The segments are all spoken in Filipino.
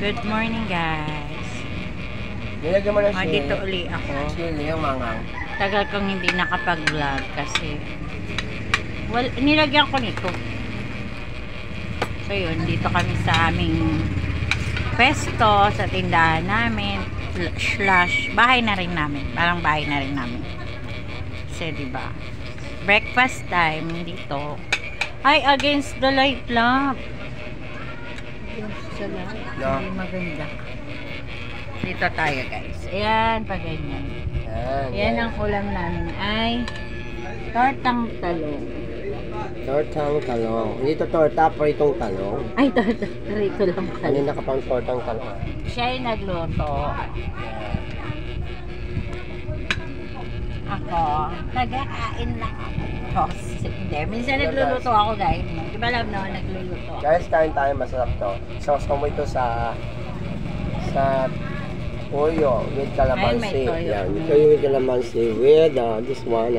Good morning, guys. Nilagyan mo na chili. Dito uli ako. Chili yung mangang. Tagal kong hindi nakapag-vlog kasi nilagyan ko nito. So yun, dito kami sa aming pesto, sa tindahan namin, slash, bahay na rin namin. Parang bahay na rin namin. Kasi diba, breakfast time dito. Ay, against the light lang. Against the light. No. Hindi maganda. Dito tayo, guys. Ayan, pag ganyan. Yan ang ulam namin ay tortang talong. Tortang talong. Hindi to torta, pritong talong. Ay, rito lang pala. Ano na kapang tortang talong? Siya ay nagluto. Ako, nagkakain lang ako. Hindi, minsan nagluluto ako, guys. Di ba alam naman nagluluto? Guys, kain tayo, masarap to. So mo ito sa toyo with Ayun, may calamansi. toyo. Yan, toyo with calamansi with this one.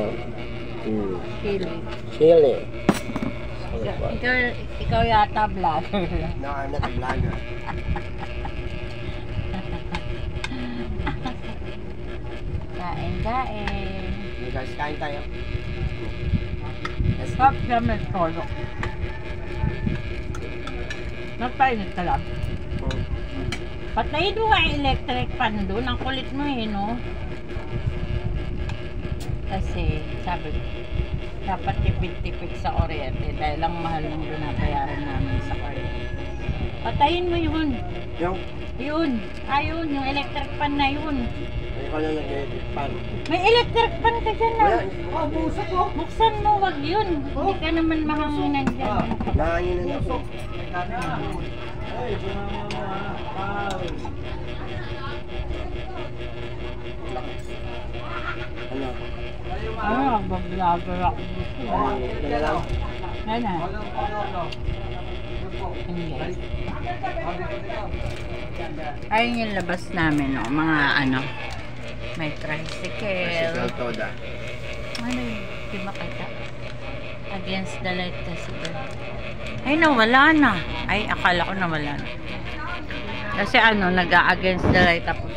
Chili. Chili. Ikaw yata vlogger. No, I'm not a vlogger. Kain. Okay, guys, kain tayo. Stop siya may tolo. Nagpainit ka lang. Patayin mo nga yung electric fan doon. Ang kulit mo eh, no? Kasi, sabi ko, dapat tipid-tipid sa kuryente dahil ang mahal ng binabayaran namin sa kuryente. Patayin mo yun. Yun. Ayun, yung electric fan na yun. Ay, ko na nag-electric fan. May electric fan ka dyan na. Wala, busak ko. Buksan mo, wag yun. Hindi ka naman mahanginan dyan. Nangangin na ako. Ano? Nagbablogger ako dito. Kaya lang. Ano? Guys. Ayun yung labas namin, no? Mga ano, may tricycle. Tricycle toda. Ano yun? Di makita. Against the light kasi ba? Ay, nawala na. Ay, akala ko nawala na. Kasi ano, nag-against the light tapos.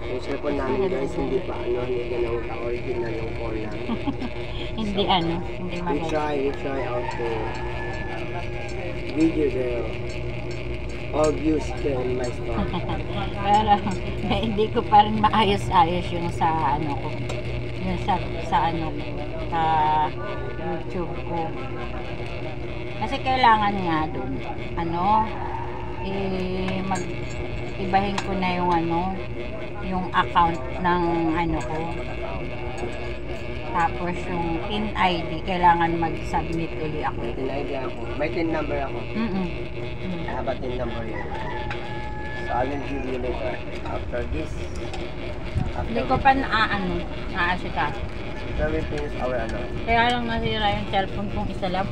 Yung cellphone namin guys, hindi pa ano, hindi ganun ka-original yung call namin. Hindi hindi We maganda. try out to video there. All views there in my store. Pero hindi ko pa rin maayos-ayos yung sa ano ko. Yung sa ano ko. Sa YouTube ko. Kasi kailangan nga doon. Ibahin ko na yung yung account ng ano ko. Tapos yung PIN ID, kailangan mag-submit uli ako. May tin ID ako. May tin number ako. I have a tin number here. So I will give you later. After this. Hindi ko pa naasikaso. After we finish our ano. Kaya lang nasira yung cellphone kong isa lang.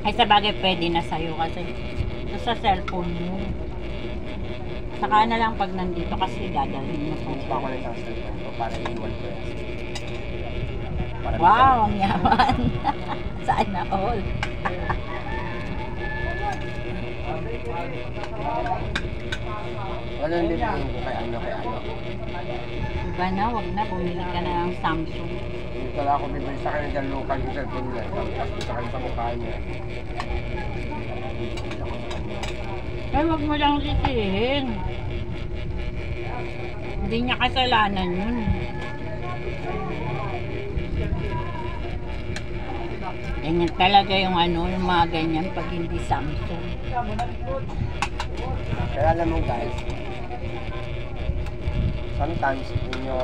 Ay sabagay pwede na sa'yo kasi sa cellphone mo. Saka na lang pag nandito kasi dadalhin mo po. Pa ako na isang cellphone ko para iwan ko yan. Wow, ang yaman. Saan na all? Wala nang bibiliin ko kay ano. Diba na, wag na. Bumili ka na ng Samsung. Hindi pala ako bibili sa kanya dyan local yung cellphone niya. Tapos sa kanya sa mukha niya. Ay, wag mo lang sisihin. Hindi niya kasalanan yun. Ganyan talaga yung yung mga ganyan pag hindi Samsung. Kaya alam mo guys, sometimes when you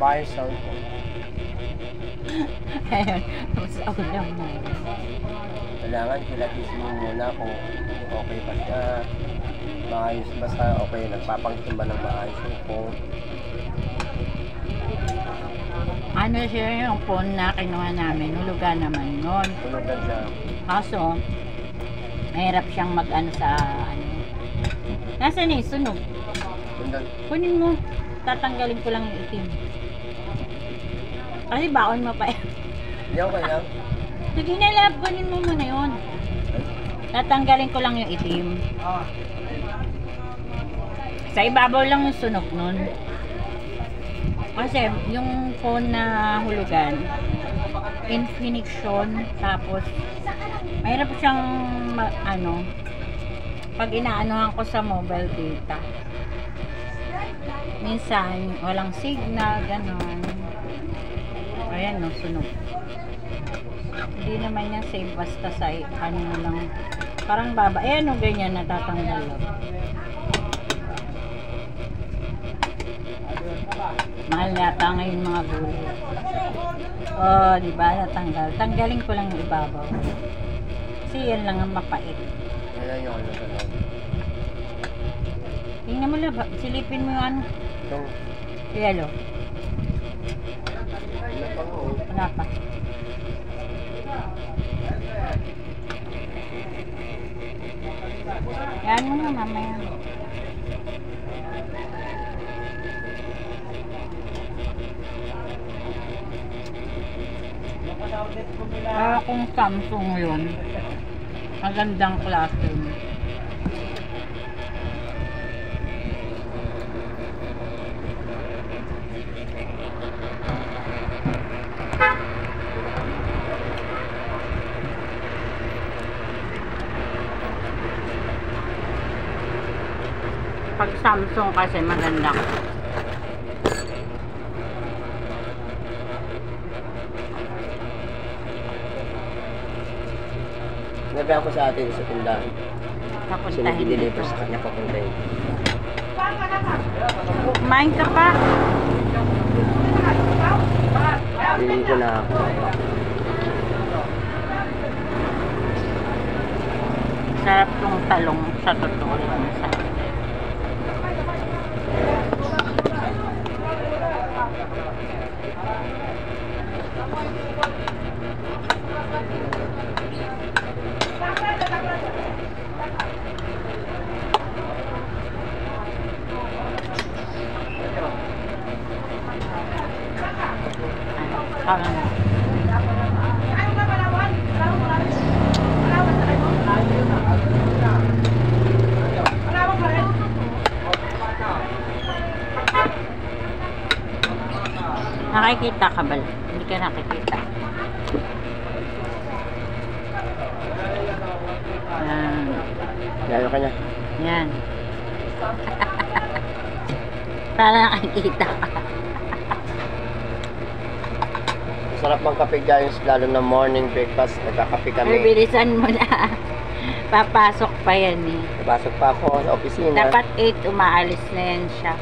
buy cellphone, Ayun, sa ulam mo. kailangan kilatismo mo muna kung okay pa siya, maayos ba sa okay, nagpapangit ba ng maayos yung phone. Ano siya yung phone na kinuha namin, hulugan naman yun. Tunugan siya. Kaso, mahirap siyang sa Nasaan eh, sunog. Kunin mo, tatanggalin ko lang yung itim. Kasi baon mo pa eh. Hindi ako kaya. Sige na, love. Kunin mo muna yun. Tatanggalin ko lang yung itim. Sa ibabaw lang yung sunog nun. Kasi yung phone na hulugan, Infinix-on, tapos mahirap siyang pag inaanohan ko sa mobile data. Minsan walang signal, ganon. Ayan no, sunog. Hindi naman yan save basta sa lang. Parang baba. Ayan no, ganyan natatanggal lang. Mahal yata ngayon mga gulay. Oh, di ba? Natanggal. Tanggalin ko lang yung ibabaw. Kasi yan lang ang mapait. Ayan yung ano sa loob. Tingnan mo lang. Silipin mo yung ano. Itong... Yellow. Wala pa. Yan mo na mamaya. Para kung Samsung yun, magandang klase. Pag Samsung kasi maganda. Nabihan ko sa atin sa tindahan. Kasi Papuntahin nag-deliver dito. sa kanya papuntahin. Kumain ka pa? Hindi ko na ako. Sarap tong talong sa totoo lang sa nakikita ka ba? Hindi ka nakikita. Yan. Gano'n ka niya? Yan. Para nakikita ka. Sarap mang kape guys, lalo na morning breakfast. Nagkakape kami. Bilisan mo na. Papasok pa yan eh. Napasok pa ako sa opisina. Dapat 8 umaalis na yan siya.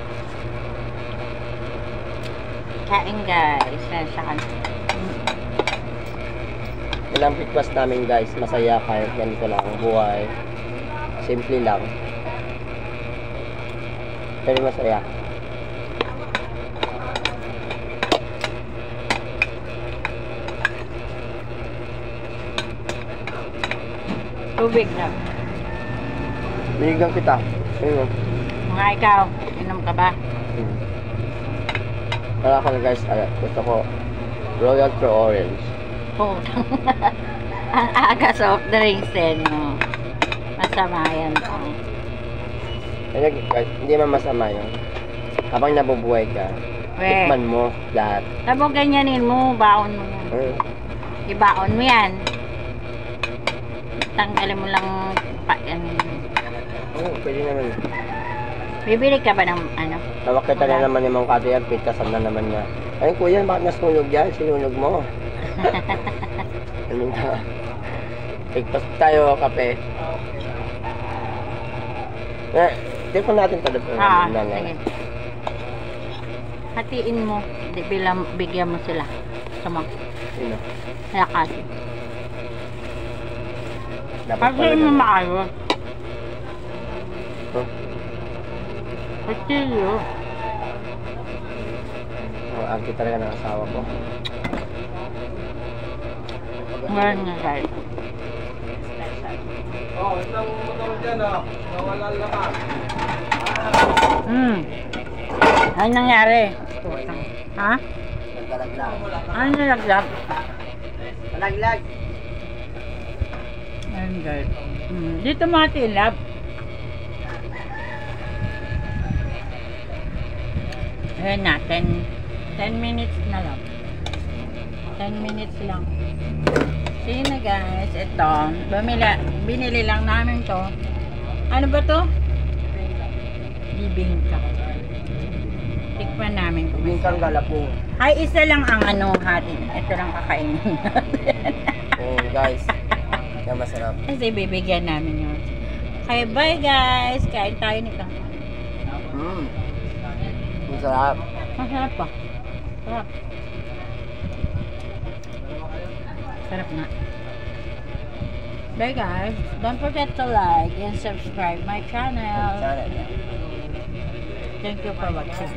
Kain guys. Yan siya kanina. Ilang breakfast namin guys, masaya kahit ganito lang ang buhay. Simple lang. Pero masaya. Tubig na. Binigyan kita. Ayun. Mga ikaw, inom ka ba? Para ako guys, gusto ko Royal True Orange. Oo. Ang aga soft drinks din, no? Masama yan. Ayun guys, hindi man masama yun. Habang nabubuhay ka, tikman mo lahat. Tapos ganyanin mo, baon mo yan. Ibaon mo yan. Tanggalin mo lang pa yan. Oo, pwede naman. Bibili ka ba ng ano? Tawag kita na naman yung mga katiyag, pitasan na naman niya. Ayun kuya, bakit nasunog yan? Sinunog mo. Ano na? Breakfast tayo, kape. Tipon natin ito. Sige. Hatiin mo. Bigyan mo sila. Sama. Sino? Lakas. Dapat Pag mo maayos. Huh? Pastilyo. Arki talaga ng asawa ko. Ngayon nga guys. Oh, isang motor dyan nawala laman. Ano nangyari? Ha? Naglalaglag. Ano nalaglag? Nalaglag. Ayun guys. Dito mga tilap. Ayun na, 10 minutes na lang. 10 minutes lang. See na guys, ito. Binili lang namin to. Ano ba to? Bibingka. Tikman namin kung Bingkang galapong. ay, isa lang ang ano hatin. Ito lang kakainin natin. Guys, yan masarap. Kasi bibigyan namin yun. Kaya bye guys. Kain tayo nito. Masarap. Masarap pa. Sarap. Sarap nga. Bye guys. Don't forget to like and subscribe my channel. Sana yan. Thank you for watching.